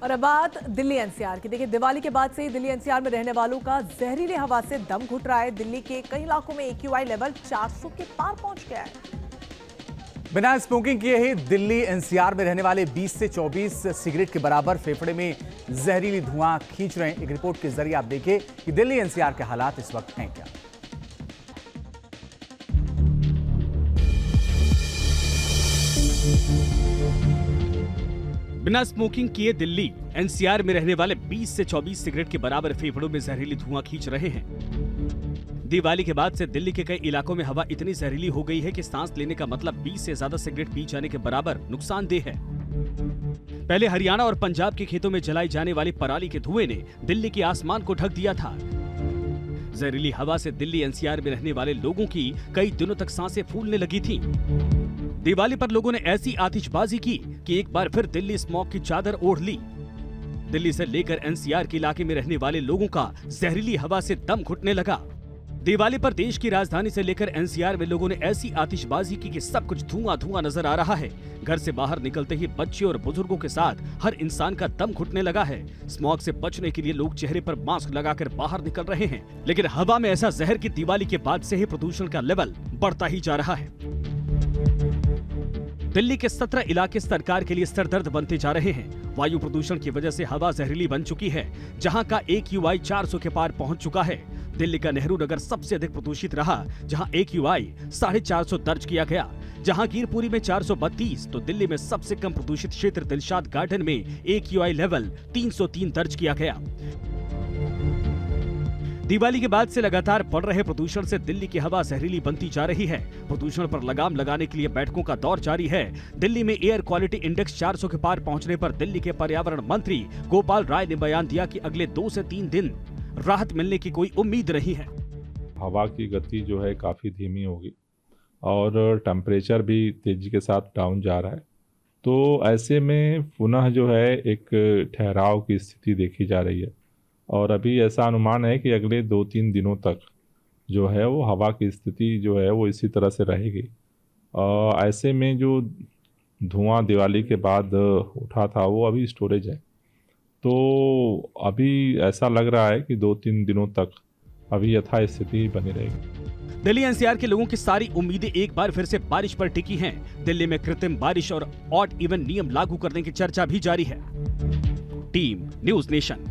और अब बात दिल्ली एनसीआर की। देखिए, दिवाली के बाद से ही दिल्ली एनसीआर में रहने वालों का जहरीली हवा से दम घुट रहा है। दिल्ली के कई इलाकों में AQI लेवल 400 के पार पहुंच गया है। बिना स्मोकिंग किए ही दिल्ली एनसीआर में रहने वाले 20 से 24 सिगरेट के बराबर फेफड़े में जहरीली धुआं खींच रहे हैं। एक रिपोर्ट के जरिए आप देखिए कि दिल्ली एनसीआर के हालात इस वक्त हैं क्या। बिना स्मोकिंग किए दिल्ली एनसीआर में रहने वाले 20 से 24 सिगरेट के बराबर फेफड़ों में जहरीली धुआं खींच रहे हैं। दिवाली के बाद से दिल्ली के कई इलाकों में हवा इतनी जहरीली हो गई है कि सांस लेने का मतलब 20 से ज्यादा सिगरेट पी जाने के बराबर नुकसानदेह है। पहले हरियाणा और पंजाब के खेतों में जलाई जाने वाली पराली के धुएं ने दिल्ली के आसमान को ढक दिया था। जहरीली हवा से दिल्ली एनसीआर में रहने वाले लोगों की कई दिनों तक सांसें फूलने लगी थीं। दिवाली पर लोगों ने ऐसी आतिशबाजी की कि एक बार फिर दिल्ली स्मॉग की चादर ओढ़ ली। दिल्ली से लेकर एनसीआर के इलाके में रहने वाले लोगों का जहरीली हवा से दम घुटने लगा। दिवाली पर देश की राजधानी से लेकर एनसीआर में लोगों ने ऐसी आतिशबाजी की कि सब कुछ धुआं धुआं नजर आ रहा है। घर से बाहर निकलते ही बच्चे और बुजुर्गों के साथ हर इंसान का दम घुटने लगा है। स्मॉग से बचने के लिए लोग चेहरे पर मास्क लगाकर बाहर निकल रहे हैं, लेकिन हवा में ऐसा जहर कि दिवाली के बाद से ही प्रदूषण का लेवल बढ़ता ही जा रहा है। दिल्ली के 17 इलाके सरकार के लिए सरदर्द बनते जा रहे हैं। वायु प्रदूषण की वजह से हवा जहरीली बन चुकी है, जहां का AQI 400 के पार पहुंच चुका है। दिल्ली का नेहरू नगर सबसे अधिक प्रदूषित रहा, जहां AQI 450 दर्ज किया गया। जहांगीरपुरी में 432 तो दिल्ली में सबसे कम प्रदूषित क्षेत्र दिलशाद गार्डन में AQI लेवल 303 दर्ज किया गया। दिवाली के बाद से लगातार बढ़ रहे प्रदूषण से दिल्ली की हवा जहरीली बनती जा रही है। प्रदूषण पर लगाम लगाने के लिए बैठकों का दौर जारी है। दिल्ली में एयर क्वालिटी इंडेक्स 400 के पार पहुंचने पर दिल्ली के पर्यावरण मंत्री गोपाल राय ने बयान दिया कि अगले 2 से 3 दिन राहत मिलने की कोई उम्मीद नहीं है। हवा की गति जो है काफ़ी धीमी होगी और टेम्परेचर भी तेजी के साथ डाउन जा रहा है, तो ऐसे में पुनः जो है एक ठहराव की स्थिति देखी जा रही है। और अभी ऐसा अनुमान है कि अगले 2-3 दिनों तक जो है वो हवा की स्थिति जो है वो इसी तरह से रहेगी। ऐसे में जो धुआं दिवाली के बाद उठा था वो अभी स्टोरेज है, तो अभी ऐसा लग रहा है कि 2-3 दिनों तक अभी यथास्थिति बनी रहेगी। दिल्ली एनसीआर के लोगों की सारी उम्मीदें एक बार फिर से बारिश पर टिकी हैं। दिल्ली में कृत्रिम बारिश और ऑड इवन नियम लागू करने की चर्चा भी जारी है। Team news nation.